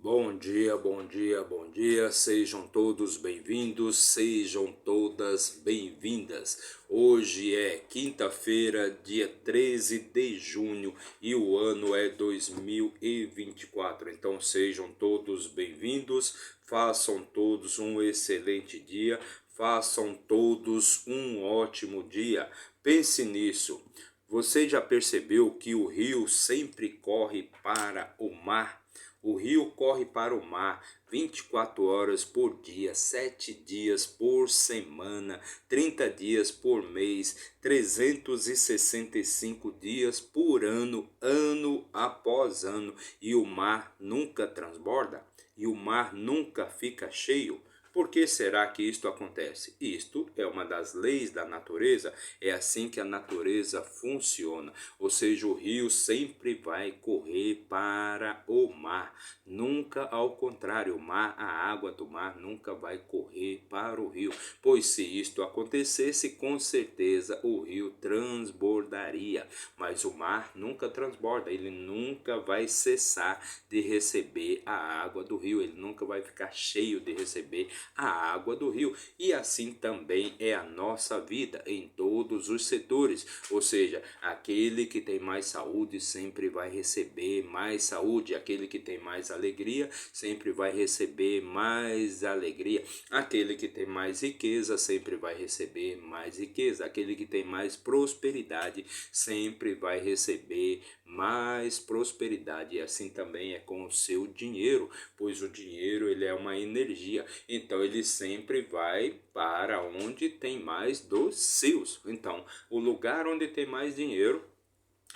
Bom dia, bom dia, bom dia. Sejam todos bem-vindos, sejam todas bem-vindas. Hoje é quinta-feira, dia 13 de junho e o ano é 2024. Então sejam todos bem-vindos, façam todos um excelente dia, façam todos um ótimo dia. Pense nisso. Você já percebeu que o rio sempre corre para o mar? O rio corre para o mar 24 horas por dia, 7 dias por semana, 30 dias por mês, 365 dias por ano, ano após ano. E o mar nunca transborda? E o mar nunca fica cheio? Por que será que isto acontece? Isto é uma das leis da natureza, é assim que a natureza funciona. Ou seja, o rio sempre vai correr para o mar, nunca ao contrário. O mar, a água do mar nunca vai correr para o rio, pois se isto acontecesse, com certeza o rio transbordaria. Mas o mar nunca transborda, ele nunca vai cessar de receber a água do rio, ele nunca vai ficar cheio de receber a água do rio. E assim também é a nossa vida em todos os setores. Ou seja, aquele que tem mais saúde sempre vai receber mais saúde, aquele que tem mais alegria sempre vai receber mais alegria, aquele que tem mais riqueza sempre vai receber mais riqueza, aquele que tem mais prosperidade sempre vai receber mais prosperidade. E assim também é com o seu dinheiro, pois o dinheiro ele é uma energia, então ele sempre vai para onde tem mais dos seus. Então, o lugar onde tem mais dinheiro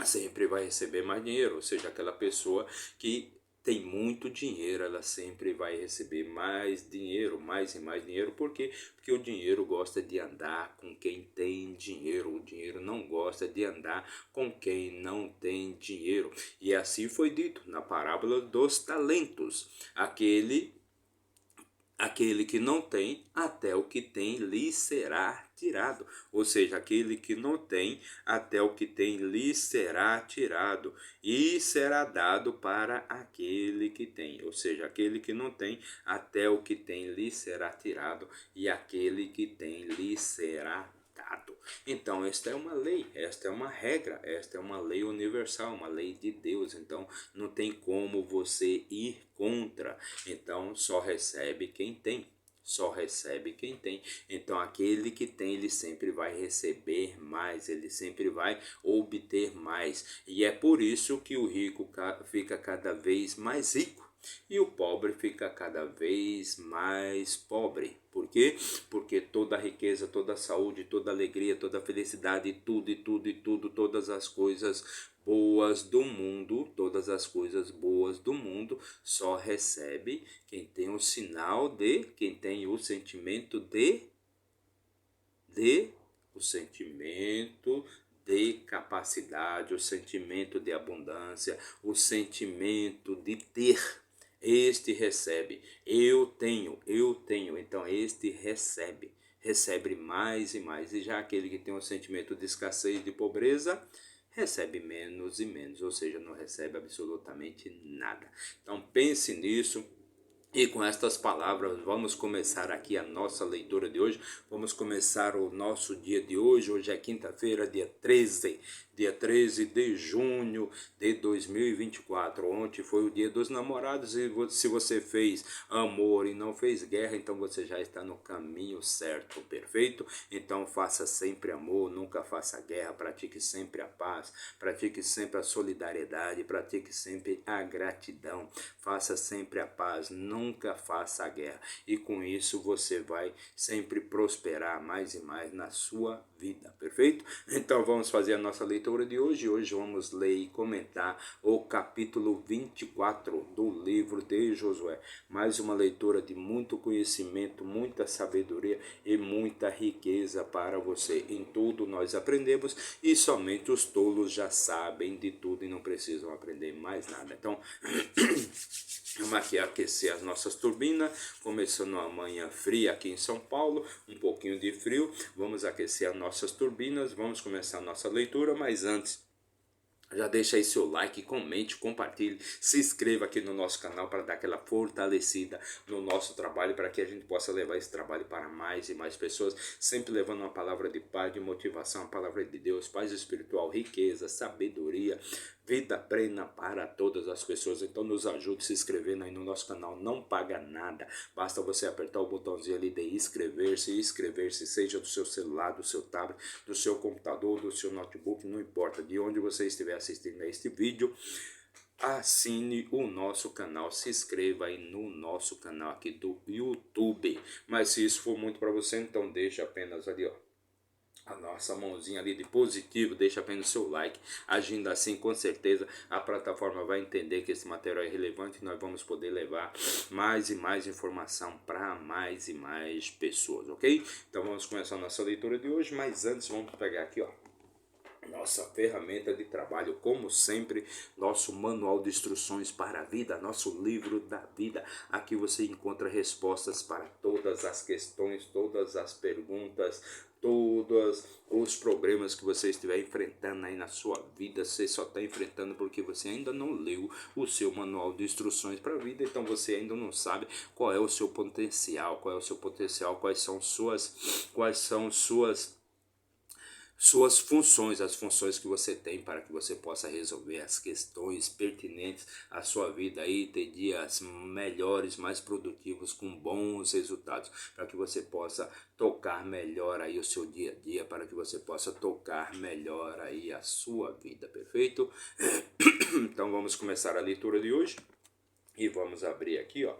sempre vai receber mais dinheiro, ou seja, aquela pessoa que tem muito dinheiro, ela sempre vai receber mais dinheiro, mais e mais dinheiro. Por quê? Porque o dinheiro gosta de andar com quem tem dinheiro, o dinheiro não gosta de andar com quem não tem dinheiro. E assim foi dito na parábola dos talentos: aquele que não tem, até o que tem lhe será tirado. Ou seja, aquele que não tem, até o que tem lhe será tirado, e será dado para aquele que tem. Ou seja, aquele que não tem, até o que tem lhe será tirado, e aquele que tem lhe será dado. Então, esta é uma lei, esta é uma regra, esta é uma lei universal, uma lei de Deus. Então, não tem como você ir contra. Então, só recebe quem tem. Só recebe quem tem. Então, aquele que tem, ele sempre vai receber mais, ele sempre vai obter mais. E é por isso que o rico fica cada vez mais rico e o pobre fica cada vez mais pobre. Por quê? Porque toda a riqueza, toda a saúde, toda a alegria, toda a felicidade, tudo e tudo e tudo, todas as coisas boas do mundo, todas as coisas boas do mundo só recebe quem tem o sinal de, quem tem o sentimento o sentimento de capacidade, o sentimento de abundância, o sentimento de ter. Este recebe. Eu tenho. Então este recebe mais e mais. E já aquele que tem um sentimento de escassez e de pobreza, recebe menos e menos, ou seja, não recebe absolutamente nada. Então pense nisso. E com estas palavras vamos começar aqui a nossa leitura de hoje. Vamos começar o nosso dia de hoje. Hoje é quinta-feira, dia 13 de junho de 2024. Ontem foi o dia dos namorados e se você fez amor e não fez guerra, então você já está no caminho certo, perfeito? Então faça sempre amor, nunca faça guerra, pratique sempre a paz, pratique sempre a solidariedade, pratique sempre a gratidão, faça sempre a paz, nunca faça a guerra. E com isso você vai sempre prosperar mais e mais na sua vida, perfeito? Então vamos fazer a nossa leitura de hoje. Hoje vamos ler e comentar o capítulo 24 do livro de Josué. Mais uma leitura de muito conhecimento, muita sabedoria e muita riqueza para você. Em tudo nós aprendemos e somente os tolos já sabem de tudo e não precisam aprender mais nada. Então, vamos aqui aquecer as nossas turbinas, começando uma manhã fria aqui em São Paulo, um pouquinho de frio. Vamos aquecer as nossas turbinas, vamos começar a nossa leitura, mas antes Já deixa aí seu like, comente, compartilhe, se inscreva aqui no nosso canal para dar aquela fortalecida no nosso trabalho, para que a gente possa levar esse trabalho para mais e mais pessoas, sempre levando uma palavra de paz, de motivação, a palavra de Deus, paz espiritual, riqueza, sabedoria, vida plena para todas as pessoas. Então nos ajude se inscrevendo aí no nosso canal, não paga nada, basta você apertar o botãozinho ali de inscrever-se, seja do seu celular, do seu tablet, do seu computador, do seu notebook, não importa de onde você estiver assistindo a este vídeo. Assine o nosso canal, se inscreva aí no nosso canal aqui do YouTube. Mas se isso for muito para você, então deixa apenas ali, ó, a nossa mãozinha ali de positivo, deixa apenas o seu like. Agindo assim, com certeza a plataforma vai entender que esse material é relevante e nós vamos poder levar mais e mais informação para mais e mais pessoas, ok? Então vamos começar a nossa leitura de hoje, mas antes vamos pegar aqui, ó, nossa ferramenta de trabalho, como sempre, nosso manual de instruções para a vida, nosso livro da vida. Aqui você encontra respostas para todas as questões, todas as perguntas, todos os problemas que você estiver enfrentando aí na sua vida. Você só está enfrentando porque você ainda não leu o seu manual de instruções para a vida, então você ainda não sabe qual é o seu potencial, quais são suas funções, as funções que você tem para que você possa resolver as questões pertinentes à sua vida e ter dias melhores, mais produtivos, com bons resultados, para que você possa tocar melhor aí o seu dia a dia, para que você possa tocar melhor aí a sua vida, perfeito? Então vamos começar a leitura de hoje e vamos abrir aqui, ó,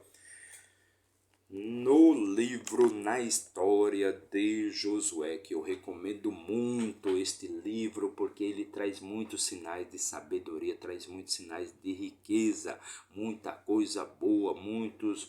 no livro Na História de Josué, que eu recomendo muito este livro, porque ele traz muitos sinais de sabedoria, traz muitos sinais de riqueza, muita coisa boa, muitos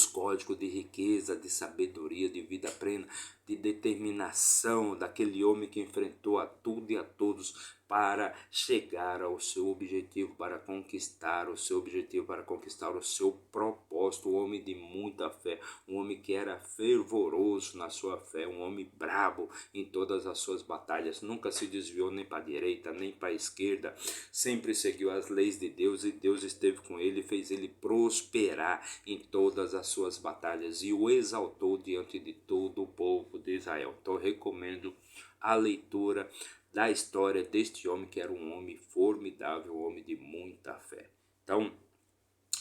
códigos de riqueza, de sabedoria, de vida plena, de determinação daquele homem que enfrentou a tudo e a todos para chegar ao seu objetivo, para conquistar o seu objetivo, para conquistar o seu propósito. Um homem de muita fé, um homem que era fervoroso na sua fé, um homem brabo em todas as suas batalhas, nunca se desviou nem para a direita nem para a esquerda, sempre seguiu as leis de Deus, e Deus esteve com ele, fez ele prosperar em todas as suas batalhas e o exaltou diante de todo o povo de Israel. Então eu recomendo a leitura da história deste homem, que era um homem formidável, um homem de muita fé. Então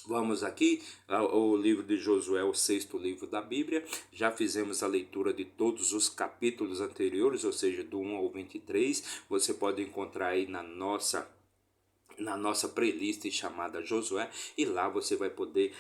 vamos aqui ao livro de Josué, o sexto livro da Bíblia. Já fizemos a leitura de todos os capítulos anteriores, ou seja, do 1 ao 23. Você pode encontrar aí na nossa playlist chamada Josué, e lá você vai poder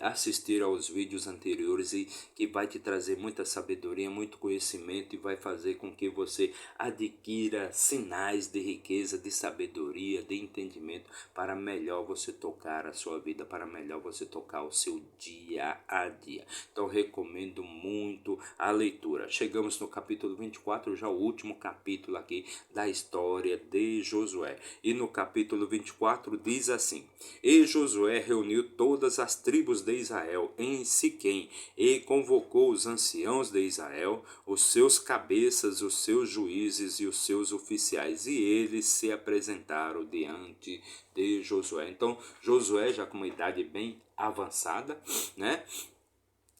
assistir aos vídeos anteriores, e que vai te trazer muita sabedoria, muito conhecimento, e vai fazer com que você adquira sinais de riqueza, de sabedoria, de entendimento, para melhor você tocar a sua vida, para melhor você tocar o seu dia a dia. Então recomendo muito a leitura. Chegamos no capítulo 24, já o último capítulo aqui da história de Josué, e no capítulo 24 diz assim: E Josué reuniu todas as tribos de Israel em Siquém, e convocou os anciãos de Israel, os seus cabeças, os seus juízes e os seus oficiais, e eles se apresentaram diante de Josué. Então Josué, já com uma idade bem avançada, né?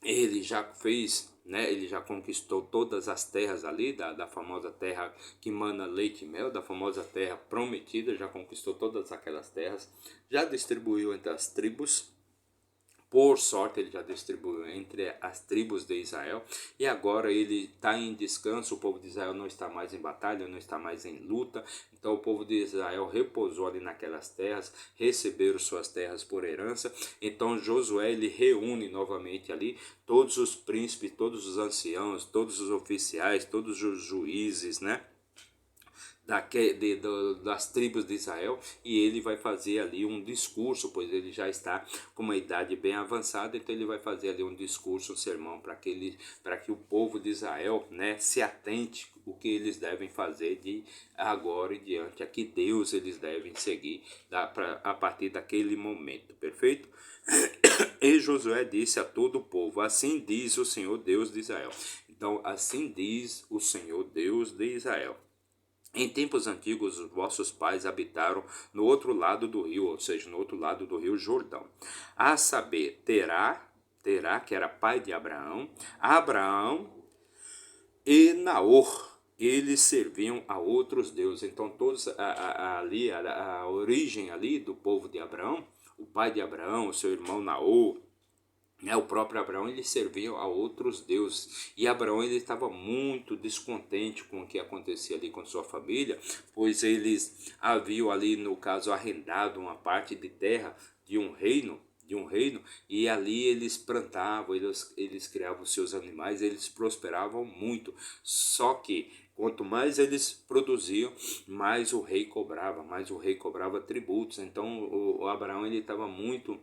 Ele já fez, né, ele já conquistou todas as terras ali, da famosa terra que mana leite e mel, da famosa terra prometida, já conquistou todas aquelas terras, já distribuiu entre as tribos. Por sorte, ele já distribuiu entre as tribos de Israel, e agora ele está em descanso. O povo de Israel não está mais em batalha, não está mais em luta. Então o povo de Israel repousou ali naquelas terras, receberam suas terras por herança. Então Josué, ele reúne novamente ali todos os príncipes, todos os anciãos, todos os oficiais, todos os juízes, né, das tribos de Israel, e ele vai fazer ali um discurso, pois ele já está com uma idade bem avançada. Então ele vai fazer ali um discurso, um sermão, para que o povo de Israel, né, se atente o que eles devem fazer de agora em diante, a que Deus eles devem seguir a partir daquele momento, perfeito? E Josué disse a todo o povo: assim diz o Senhor Deus de Israel. Então assim diz o Senhor Deus de Israel: Em tempos antigos, os vossos pais habitaram no outro lado do rio, ou seja, no outro lado do rio Jordão. A saber, Terá, que era pai de Abraão, Abraão e Naor. Eles serviam a outros deuses. Então, todos ali, a origem ali do povo de Abraão, o pai de Abraão, o seu irmão Naor, o próprio Abraão, ele servia a outros deuses. E Abraão, ele estava muito descontente com o que acontecia ali com sua família, pois eles haviam ali, no caso, arrendado uma parte de terra de um reino, e ali eles plantavam, eles criavam seus animais, eles prosperavam muito. Só que quanto mais eles produziam, mais o rei cobrava tributos. Então o Abraão, ele estava muito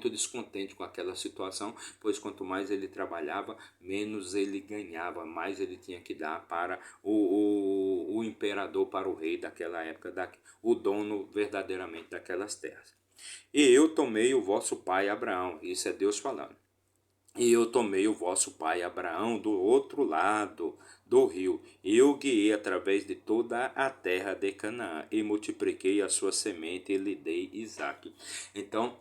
descontente com aquela situação, pois quanto mais ele trabalhava, menos ele ganhava, mais ele tinha que dar para o imperador, para o rei daquela época, o dono verdadeiramente daquelas terras. E eu tomei o vosso pai Abraão, isso é Deus falando. E eu tomei o vosso pai Abraão do outro lado do rio, e o guiei através de toda a terra de Canaã, e multipliquei a sua semente e lhe dei Isaque. Então,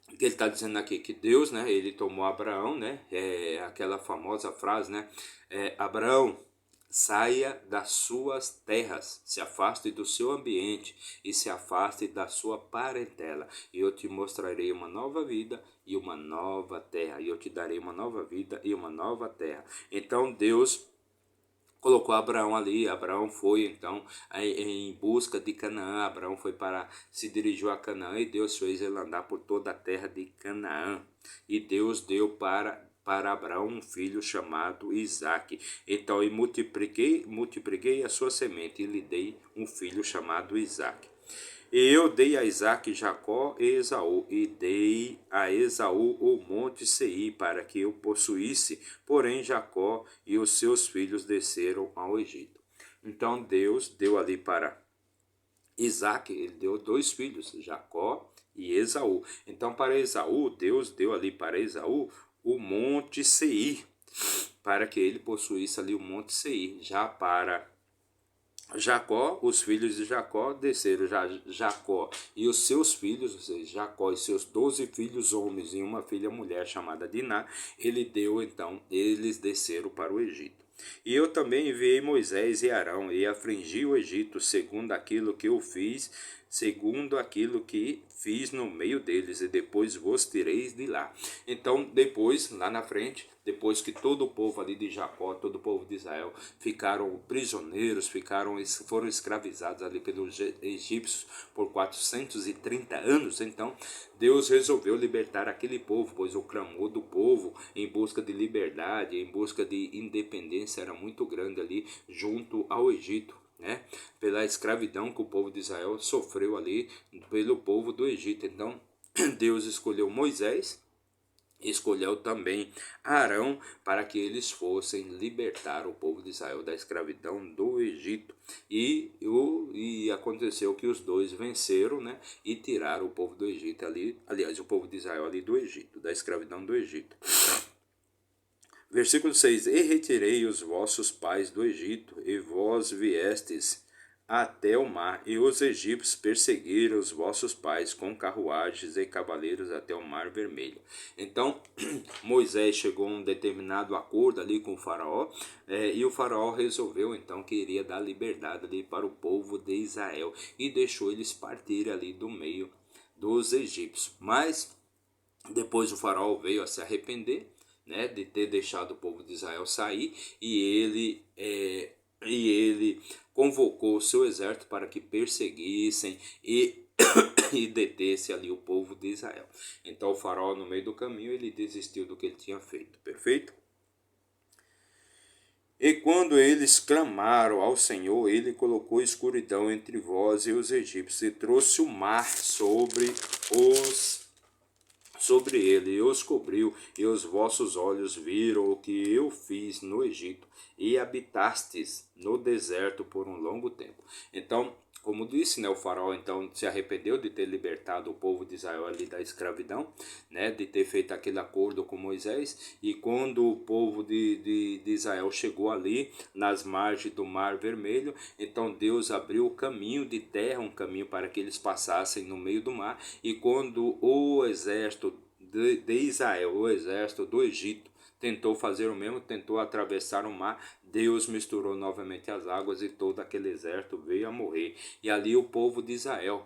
que ele está dizendo aqui que Deus, né, ele tomou Abraão, né, aquela famosa frase, né, Abraão, saia das suas terras, se afaste do seu ambiente e se afaste da sua parentela, e eu te mostrarei uma nova vida e uma nova terra, e eu te darei uma nova vida e uma nova terra. Então Deus colocou Abraão ali. Abraão foi então em busca de Canaã. Abraão se dirigiu a Canaã, e Deus fez ele andar por toda a terra de Canaã. E Deus deu para Abraão um filho chamado Isaque. Então eu multipliquei a sua semente e lhe dei um filho chamado Isaque. E eu dei a Isaque Jacó e Esaú, e dei a Esaú o monte Seir, para que o possuísse, porém Jacó e os seus filhos desceram ao Egito. Então Deus deu ali para Isaque, ele deu dois filhos, Jacó e Esaú. Então para Esaú, Deus deu ali para Esaú o monte Seir, para que ele possuísse ali o monte Seir. Já para Jacó, os filhos de Jacó desceram, Jacó e os seus filhos, ou seja, Jacó e seus 12 filhos homens e uma filha mulher chamada Diná, eles desceram para o Egito. E eu também enviei Moisés e Arão, e afligi o Egito segundo aquilo que fiz no meio deles, e depois vos tireis de lá. Então, depois, lá na frente, depois que todo o povo ali de Jacó, todo o povo de Israel ficaram prisioneiros, foram escravizados ali pelos egípcios por 430 anos, então Deus resolveu libertar aquele povo, pois o clamor do povo em busca de liberdade, em busca de independência era muito grande ali junto ao Egito, né? Pela escravidão que o povo de Israel sofreu ali pelo povo do Egito. Então Deus escolheu Moisés, escolheu também Arão, para que eles fossem libertar o povo de Israel da escravidão do Egito. E aconteceu que os dois venceram, né, e tiraram o povo do Egito ali, aliás, o povo de Israel ali do Egito, da escravidão do Egito. Versículo 6: E retirei os vossos pais do Egito, e vós viestes até o mar, e os egípcios perseguiram os vossos pais com carruagens e cavaleiros até o mar vermelho. Então Moisés chegou a um determinado acordo ali com o faraó, e o faraó resolveu então que iria dar liberdade ali para o povo de Israel, e deixou eles partirem ali do meio dos egípcios. Mas depois o faraó veio a se arrepender, né, de ter deixado o povo de Israel sair, e ele convocou o seu exército para que perseguissem e detesse ali o povo de Israel. Então o faraó, no meio do caminho, ele desistiu do que ele tinha feito. Perfeito? E quando eles clamaram ao Senhor, ele colocou escuridão entre vós e os egípcios, e trouxe o mar sobre ele, e os cobriu, e os vossos olhos viram o que eu fiz no Egito, e habitastes no deserto por um longo tempo. Então Como disse, né, o faraó então se arrependeu de ter libertado o povo de Israel ali da escravidão, né, de ter feito aquele acordo com Moisés. E quando o povo de Israel chegou ali nas margens do Mar Vermelho, então Deus abriu o caminho de terra, um caminho para que eles passassem no meio do mar. E quando o exército de Israel, o exército do Egito, tentou fazer o mesmo, tentou atravessar o mar, Deus misturou novamente as águas e todo aquele exército veio a morrer. E ali o povo de Israel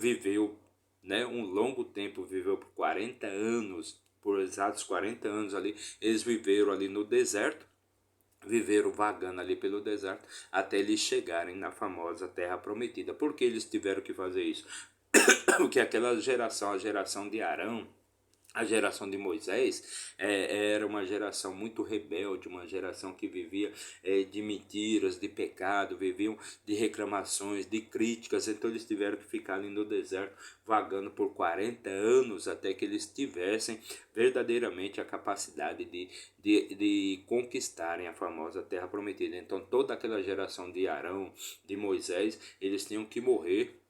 viveu, né, um longo tempo, viveu por 40 anos, por exatos 40 anos ali, eles viveram ali no deserto, viveram vagando ali pelo deserto, até eles chegarem na famosa terra prometida. Por que eles tiveram que fazer isso? Porque aquela geração, a geração de Arão, a geração de Moisés era uma geração muito rebelde, uma geração que vivia de mentiras, de pecado, viviam de reclamações, de críticas. Então eles tiveram que ficar ali no deserto, vagando por 40 anos, até que eles tivessem verdadeiramente a capacidade de conquistarem a famosa terra prometida. Então toda aquela geração de Arão, de Moisés, eles tinham que morrer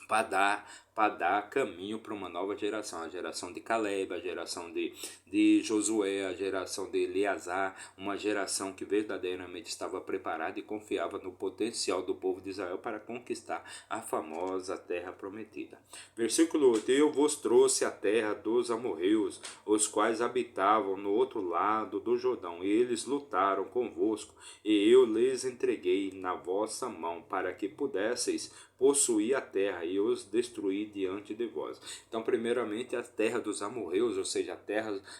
para dar caminho para uma nova geração, a geração de Caleb, a geração de Josué, a geração de Eleazar, uma geração que verdadeiramente estava preparada e confiava no potencial do povo de Israel para conquistar a famosa terra prometida. Versículo 8: Eu vos trouxe a terra dos amorreus, os quais habitavam no outro lado do Jordão, e eles lutaram convosco, e eu lhes entreguei na vossa mão, para que pudesseis possuir a terra e os destruir diante de vós. Então, primeiramente, a terra dos amorreus, ou seja,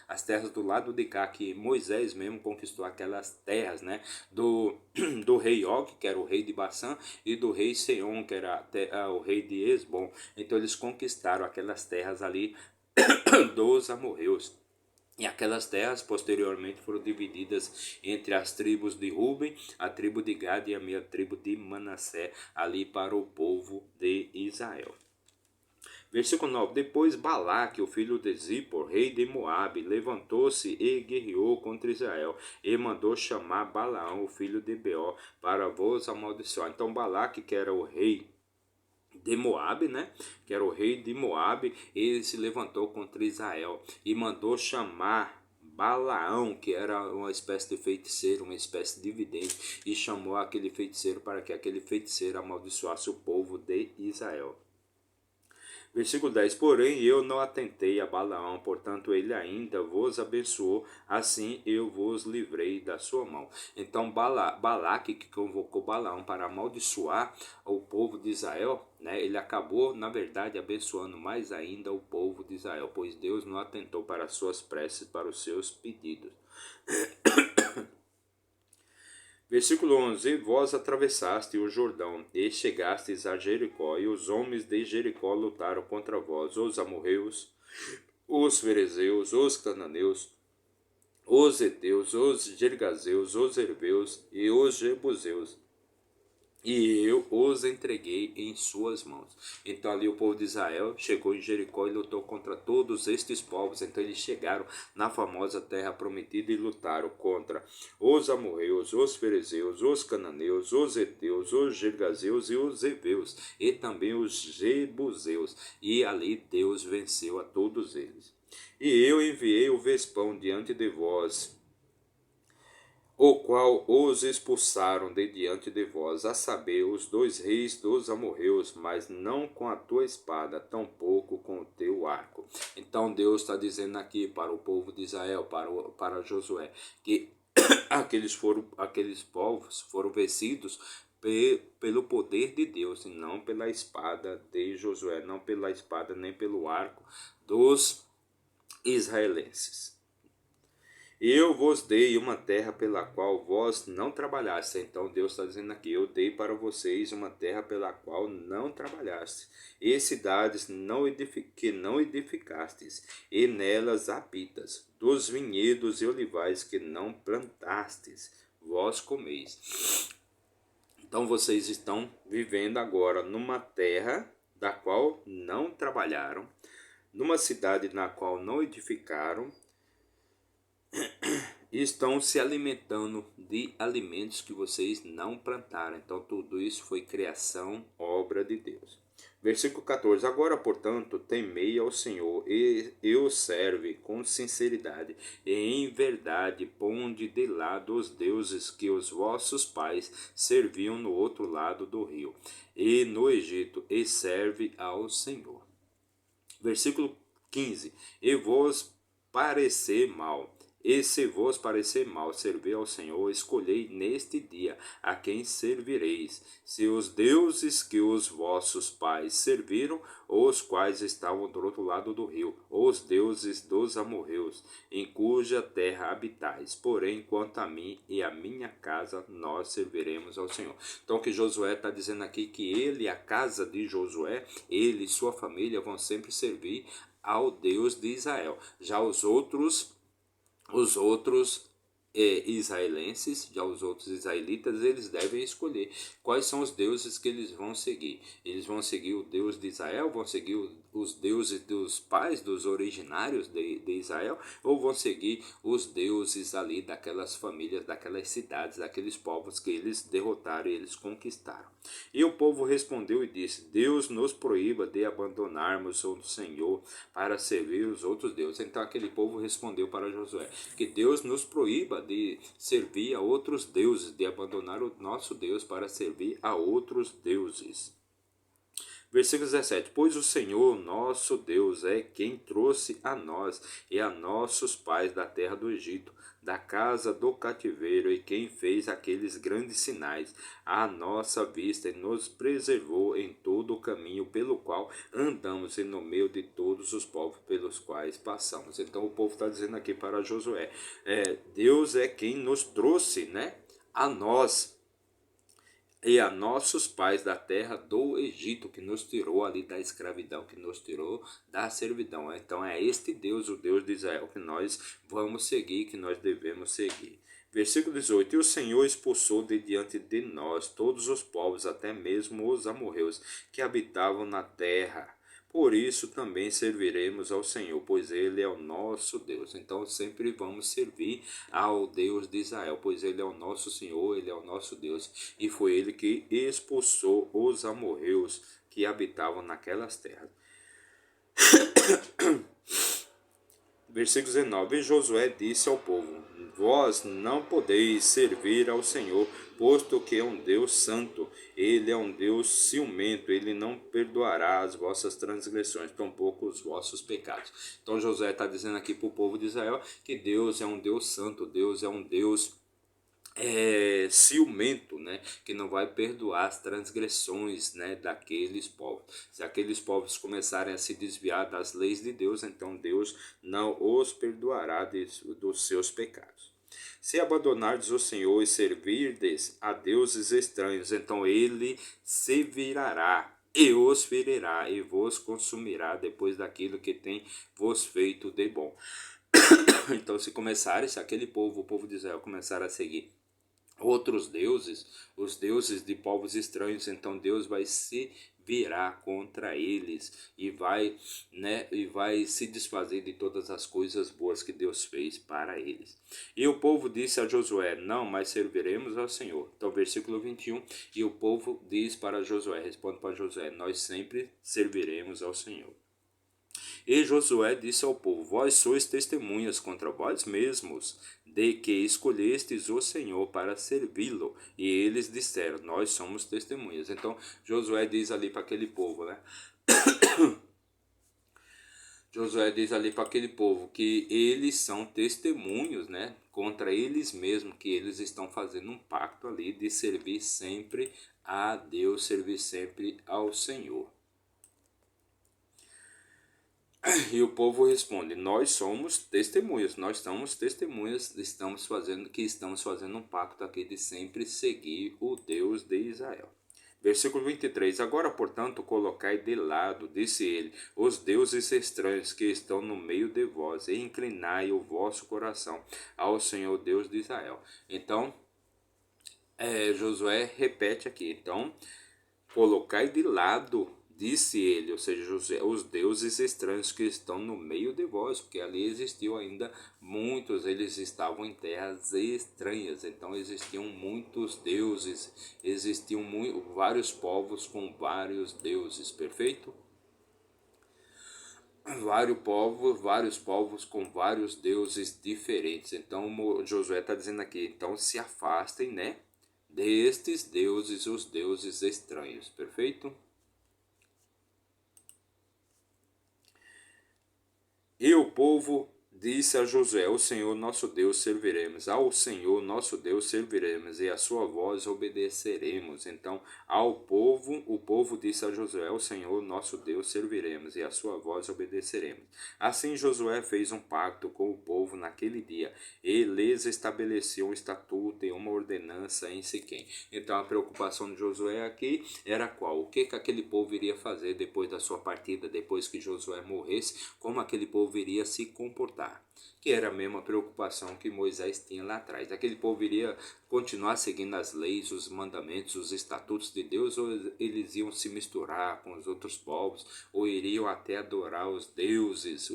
as terras do lado de cá, que Moisés mesmo conquistou aquelas terras, né, do rei Og, que era o rei de Bassã, e do rei Seom, que era o rei de Esbom. Então, eles conquistaram aquelas terras ali dos amorreus. E aquelas terras posteriormente foram divididas entre as tribos de Ruben, a tribo de Gad e a meia tribo de Manassé, ali para o povo de Israel. Versículo 9: Depois Balaque, o filho de Zippor, rei de Moabe, levantou-se e guerreou contra Israel, e mandou chamar Balaão, o filho de Beor, para vos amaldiçoar. Então Balaque, que era o rei de Moabe, né, que era o rei de Moabe, ele se levantou contra Israel e mandou chamar Balaão, que era uma espécie de feiticeiro, uma espécie de vidente, e chamou aquele feiticeiro para que aquele feiticeiro amaldiçoasse o povo de Israel. Versículo 10: Porém eu não atentei a Balaão, portanto ele ainda vos abençoou, assim eu vos livrei da sua mão. Então Balaque, que convocou Balaão para amaldiçoar o povo de Israel, né, ele acabou, na verdade, abençoando mais ainda o povo de Israel, pois Deus não atentou para as suas preces, para os seus pedidos. Versículo 11: Vós atravessaste o Jordão e chegastes a Jericó, e os homens de Jericó lutaram contra vós, os amorreus, os ferezeus, os cananeus, os heteus, os gergazeus, os herveus e os jebuseus, e eu os entreguei em suas mãos. Então ali o povo de Israel chegou em Jericó e lutou contra todos estes povos. Então eles chegaram na famosa terra prometida e lutaram contra os amorreus, os ferezeus, os cananeus, os heteus, os gergazeus e os heveus, e também os jebuseus. E ali Deus venceu a todos eles. E eu enviei o vespão diante de vós, o qual os expulsaram de diante de vós, a saber, os dois reis dos amorreus, mas não com a tua espada, tampouco com o teu arco. Então Deus está dizendo aqui para o povo de Israel, para Josué, que aqueles povos foram vencidos pelo poder de Deus, e não pela espada de Josué, não pela espada nem pelo arco dos israelenses. Eu vos dei uma terra pela qual vós não trabalhaste. Então Deus está dizendo aqui: eu dei para vocês uma terra pela qual não trabalhaste, e cidades que não edificastes, e nelas habitas, dos vinhedos e olivais que não plantastes, vós comeis. Então vocês estão vivendo agora numa terra da qual não trabalharam, numa cidade na qual não edificaram, estão se alimentando de alimentos que vocês não plantaram. Então tudo isso foi criação, obra de Deus. Versículo 14. Agora, portanto, temei ao Senhor e o serve com sinceridade e em verdade ponde de lado os deuses que os vossos pais serviam no outro lado do rio e no Egito, e serve ao Senhor. Versículo 15. E vos parecer mal. E se vos parecer mal servir ao Senhor, escolhei neste dia a quem servireis, se os deuses que os vossos pais serviram, ou os quais estavam do outro lado do rio, ou os deuses dos amorreus, em cuja terra habitais. Porém, quanto a mim e a minha casa, nós serviremos ao Senhor. Então, o que Josué está dizendo aqui, que ele, a casa de Josué, ele e sua família vão sempre servir ao Deus de Israel. Já os outros israelenses, já os outros israelitas, eles devem escolher quais são os deuses que eles vão seguir. Eles vão seguir o Deus de Israel, vão seguir os deuses dos pais, dos originários de Israel, ou vão seguir os deuses ali daquelas famílias, daquelas cidades, daqueles povos que eles derrotaram e eles conquistaram. E o povo respondeu e disse: Deus nos proíba de abandonarmos o Senhor para servir os outros deuses. Então aquele povo respondeu para Josué que Deus nos proíba de servir a outros deuses, de abandonar o nosso Deus para servir a outros deuses. Versículo 17. Pois o Senhor nosso Deus é quem trouxe a nós e a nossos pais da terra do Egito, da casa do cativeiro, e quem fez aqueles grandes sinais à nossa vista e nos preservou em todo o caminho pelo qual andamos e no meio de todos os povos pelos quais passamos. Então o povo está dizendo aqui para Josué, Deus é quem nos trouxe, né, a nós e a nossos pais da terra do Egito, que nos tirou ali da escravidão, que nos tirou da servidão. Então é este Deus, o Deus de Israel, que nós vamos seguir, que nós devemos seguir. Versículo 18. E o Senhor expulsou de diante de nós todos os povos, até mesmo os amorreus, que habitavam na terra. Por isso também serviremos ao Senhor, pois Ele é o nosso Deus. Então sempre vamos servir ao Deus de Israel, pois Ele é o nosso Senhor, Ele é o nosso Deus. E foi Ele que expulsou os amorreus que habitavam naquelas terras. Versículo 19. E Josué disse ao povo: Vós não podeis servir ao Senhor, posto que é um Deus santo. Ele é um Deus ciumento, ele não perdoará as vossas transgressões, tampouco os vossos pecados. Então Josué está dizendo aqui para o povo de Israel que Deus é um Deus santo, Deus é um Deus ciumento, né, que não vai perdoar as transgressões, né, daqueles povos. Se aqueles povos começarem a se desviar das leis de Deus, então Deus não os perdoará dos seus pecados. Se abandonardes o Senhor e servirdes a deuses estranhos, então ele se virará e os ferirá e vos consumirá depois daquilo que tem vos feito de bom. Então se aquele povo, o povo de Israel, começar a seguir outros deuses, os deuses de povos estranhos, então Deus vai se virar contra eles e vai se desfazer de todas as coisas boas que Deus fez para eles. E o povo disse a Josué: Não, mas serviremos ao Senhor. Então versículo 21, e o povo diz para Josué, responde para Josué: Nós sempre serviremos ao Senhor. E Josué disse ao povo: Vós sois testemunhas contra vós mesmos de que escolhestes o Senhor para servi-lo. E eles disseram: Nós somos testemunhas. Então Josué diz ali para aquele povo, né? Josué diz ali para aquele povo que eles são testemunhos, né, contra eles mesmos, que eles estão fazendo um pacto ali de servir sempre a Deus, servir sempre ao Senhor. E o povo responde: Nós somos testemunhas, estamos fazendo um pacto aqui de sempre seguir o Deus de Israel. Versículo 23. Agora, portanto, colocai de lado, disse ele, os deuses estranhos que estão no meio de vós, e inclinai o vosso coração ao Senhor Deus de Israel. Então, Josué repete aqui, então, colocai de lado disse ele, ou seja, José, os deuses estranhos que estão no meio de vós, porque ali existiu ainda muitos, eles estavam em terras estranhas, então existiam muitos deuses, existiam vários povos com vários deuses, perfeito? Vários povos com vários deuses diferentes. Então Josué está dizendo aqui, então se afastem, né, destes deuses, os deuses estranhos, perfeito? E o povo disse a Josué: o Senhor nosso Deus serviremos, ao Senhor nosso Deus serviremos, e a sua voz obedeceremos. Então, o povo disse a Josué: ao Senhor nosso Deus serviremos, e a sua voz obedeceremos. Assim Josué fez um pacto com o povo naquele dia, e lhes estabeleceu um estatuto e uma ordenança em Siquém. Então, a preocupação de Josué aqui era qual? O que aquele povo iria fazer depois da sua partida, depois que Josué morresse, como aquele povo iria se comportar, que era a mesma preocupação que Moisés tinha lá atrás. Aquele povo iria continuar seguindo as leis, os mandamentos, os estatutos de Deus, ou eles iam se misturar com os outros povos, ou iriam até adorar os deuses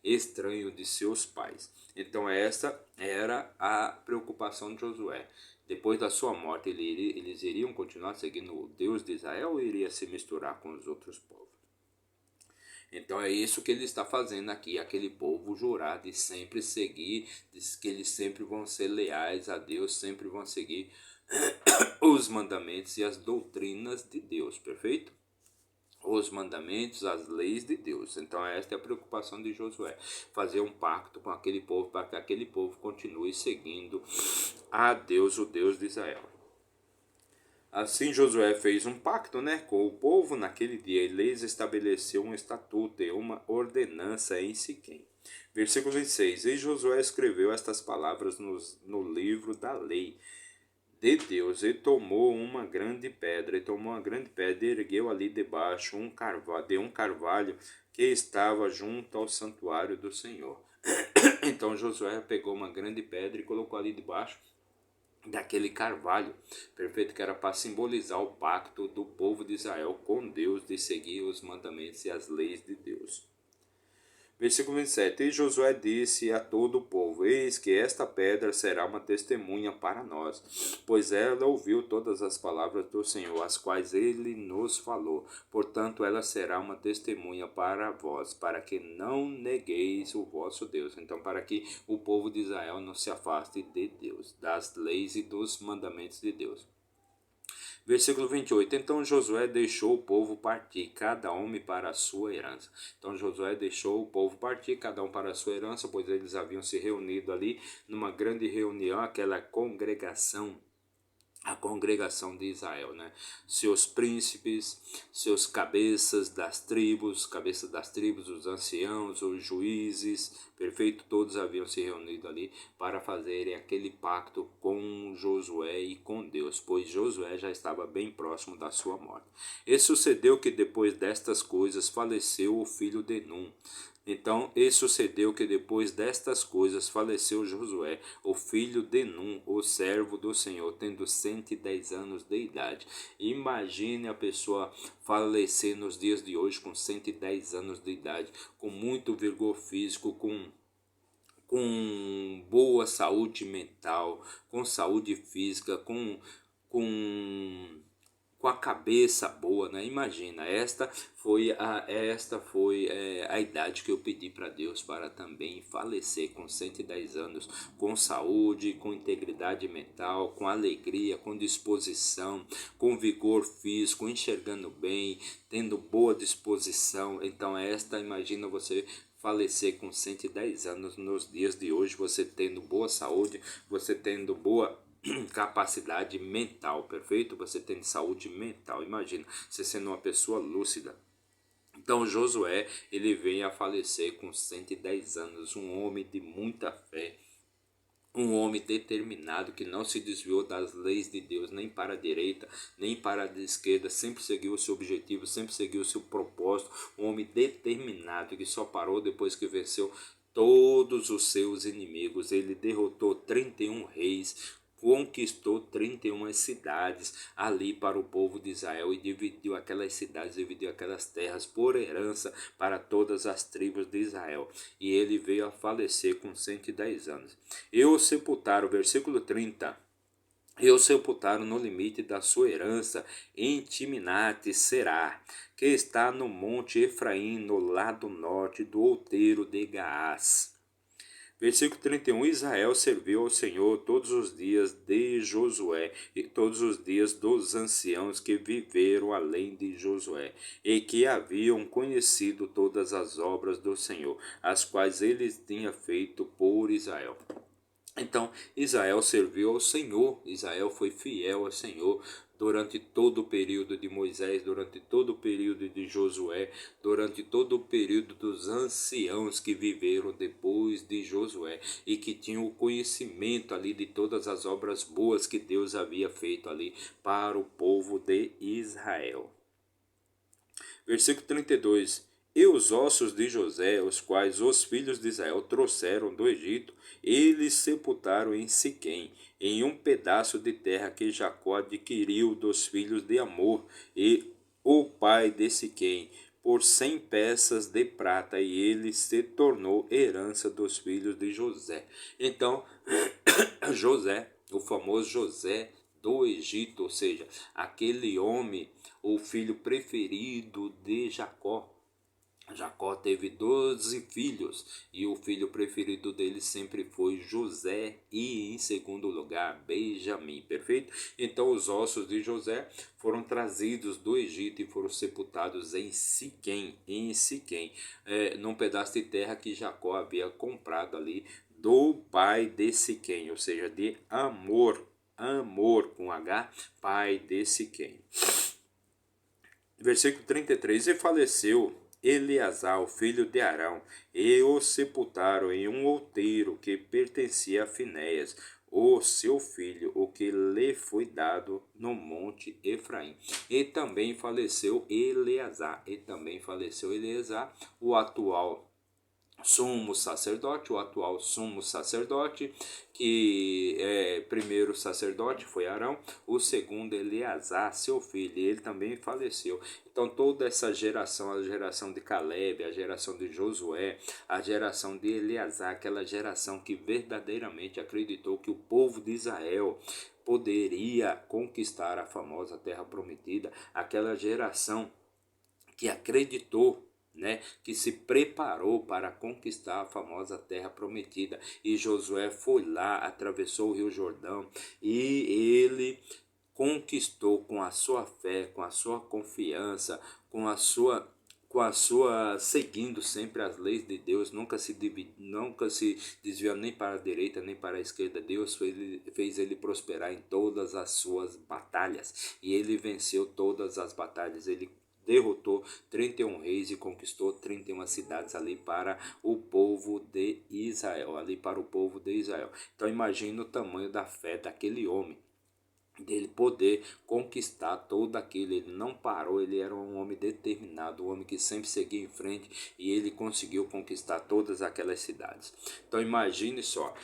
estranhos de seus pais. Então essa era a preocupação de Josué. Depois da sua morte, eles iriam continuar seguindo o Deus de Israel, ou iria se misturar com os outros povos? Então é isso que ele está fazendo aqui, aquele povo jurar de sempre seguir, diz que eles sempre vão ser leais a Deus, sempre vão seguir os mandamentos e as doutrinas de Deus, perfeito? Os mandamentos, as leis de Deus. Então esta é a preocupação de Josué, fazer um pacto com aquele povo para que aquele povo continue seguindo a Deus, o Deus de Israel. Assim Josué fez um pacto, né, com o povo naquele dia e lhes estabeleceu um estatuto e uma ordenança em Siquém. Versículo 26. E Josué escreveu estas palavras no livro da lei de Deus e tomou uma grande pedra, e ergueu ali debaixo de um carvalho que estava junto ao santuário do Senhor. Então Josué pegou uma grande pedra e colocou ali debaixo daquele carvalho, perfeito, que era para simbolizar o pacto do povo de Israel com Deus de seguir os mandamentos e as leis de Deus. Versículo 27. E Josué disse a todo o povo: eis que esta pedra será uma testemunha para nós, pois ela ouviu todas as palavras do Senhor, as quais ele nos falou. Portanto, ela será uma testemunha para vós, para que não negueis o vosso Deus. Então, para que o povo de Israel não se afaste de Deus, das leis e dos mandamentos de Deus. Versículo 28. Então Josué deixou o povo partir, cada homem para a sua herança. Então Josué deixou o povo partir, cada um para a sua herança, pois eles haviam se reunido ali numa grande reunião, aquela congregação, a congregação de Israel, né? Seus príncipes, seus cabeças das tribos, os anciãos, os juízes, perfeito, todos haviam se reunido ali para fazerem aquele pacto com Josué e com Deus, pois Josué já estava bem próximo da sua morte. E sucedeu que depois destas coisas faleceu o filho de Num. Então, e sucedeu que depois destas coisas faleceu Josué, o filho de Num, o servo do Senhor, tendo 110 anos de idade. Imagine a pessoa falecer nos dias de hoje com 110 anos de idade, com muito vigor físico, com boa saúde mental, com saúde física, com com a cabeça boa, né? Imagina, esta foi a idade que eu pedi para Deus para também falecer com 110 anos, com saúde, com integridade mental, com alegria, com disposição, com vigor físico, enxergando bem, tendo boa disposição. Então imagina você falecer com 110 anos nos dias de hoje, você tendo boa saúde, você tendo boa capacidade mental, perfeito? Você tem saúde mental, imagina, você sendo uma pessoa lúcida. Então Josué, ele vem a falecer com 110 anos, um homem de muita fé, um homem determinado que não se desviou das leis de Deus, nem para a direita, nem para a esquerda, sempre seguiu o seu objetivo, sempre seguiu o seu propósito, um homem determinado que só parou depois que venceu todos os seus inimigos. Ele derrotou 31 reis, conquistou 31 cidades ali para o povo de Israel e dividiu aquelas cidades, dividiu aquelas terras por herança para todas as tribos de Israel. E ele veio a falecer com 110 anos. E o sepultaram, versículo 30. E o sepultaram no limite da sua herança, em Timnat-Será, que está no monte Efraim, no lado norte do outeiro de Gaás. Versículo 31. Israel serviu ao Senhor todos os dias de Josué e todos os dias dos anciãos que viveram além de Josué e que haviam conhecido todas as obras do Senhor, as quais ele tinha feito por Israel. Então, Israel serviu ao Senhor, Israel foi fiel ao Senhor durante todo o período de Moisés, durante todo o período de Josué, durante todo o período dos anciãos que viveram depois de Josué e que tinham o conhecimento ali de todas as obras boas que Deus havia feito ali para o povo de Israel. Versículo 32. E os ossos de José, os quais os filhos de Israel trouxeram do Egito, eles sepultaram em Siquém, em um pedaço de terra que Jacó adquiriu dos filhos de Amor, e o pai de Siquém, por 100 peças de prata, e ele se tornou herança dos filhos de José. Então, José, o famoso José do Egito, ou seja, aquele homem, o filho preferido de Jacó. Jacó teve 12 filhos e o filho preferido dele sempre foi José e, em segundo lugar, Benjamim, perfeito? Então os ossos de José foram trazidos do Egito e foram sepultados em Siquém, num pedaço de terra que Jacó havia comprado ali do pai de Siquém, ou seja, de Amor com H, pai de Siquém. Versículo 33, e faleceu Eleazar, o filho de Arão, e o sepultaram em um outeiro que pertencia a Finéias, o seu filho, o que lhe foi dado no monte Efraim. E também faleceu Eleazar, o atual sumo sacerdote, que primeiro sacerdote foi Arão, o segundo Eleazar, seu filho, e ele também faleceu. Então toda essa geração, a geração de Caleb, a geração de Josué, a geração de Eleazar, aquela geração que verdadeiramente acreditou que o povo de Israel poderia conquistar a famosa terra prometida, aquela geração que acreditou, que se preparou para conquistar a famosa terra prometida. E Josué foi lá, atravessou o Rio Jordão e ele conquistou com a sua fé, com a sua confiança, com a sua seguindo sempre as leis de Deus, nunca se desviou nem para a direita nem para a esquerda. Deus fez ele prosperar em todas as suas batalhas e ele venceu todas as batalhas. Ele derrotou 31 reis e conquistou 31 cidades ali para o povo de Israel, Então imagine o tamanho da fé daquele homem, dele poder conquistar todo aquilo. Ele não parou, ele era um homem determinado, um homem que sempre seguia em frente, e ele conseguiu conquistar todas aquelas cidades. Então imagine só,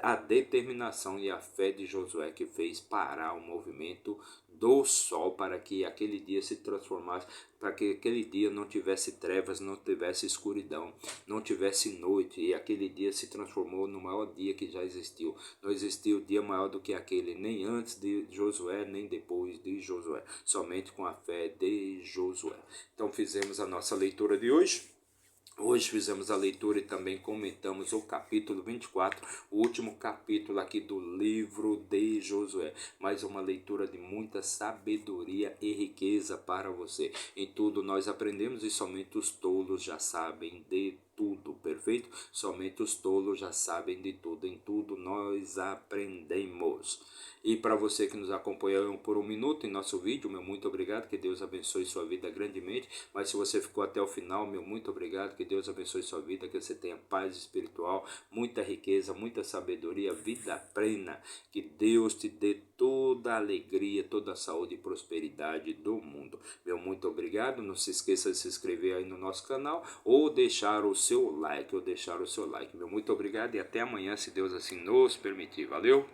a determinação e a fé de Josué que fez parar o movimento do sol para que aquele dia se transformasse, para que aquele dia não tivesse trevas, não tivesse escuridão, não tivesse noite, e aquele dia se transformou no maior dia que já existiu. Não existiu dia maior do que aquele, nem antes de Josué, nem depois de Josué, somente com a fé de Josué. Então fizemos a nossa leitura de hoje. Hoje fizemos a leitura e também comentamos o capítulo 24, o último capítulo aqui do livro de Josué. Mais uma leitura de muita sabedoria e riqueza para você. Em tudo nós aprendemos e somente os tolos já sabem de tudo, perfeito? Somente os tolos já sabem de tudo, em tudo nós aprendemos. E para você que nos acompanhou por um minuto em nosso vídeo, meu muito obrigado, que Deus abençoe sua vida grandemente. Mas se você ficou até o final, meu muito obrigado, que Deus abençoe sua vida, que você tenha paz espiritual, muita riqueza, muita sabedoria, vida plena, que Deus te dê toda a alegria, toda a saúde e prosperidade do mundo. Meu muito obrigado, não se esqueça de se inscrever aí no nosso canal ou deixar o seu like. ou deixar o seu like. Meu muito obrigado e até amanhã, se Deus assim nos permitir. Valeu!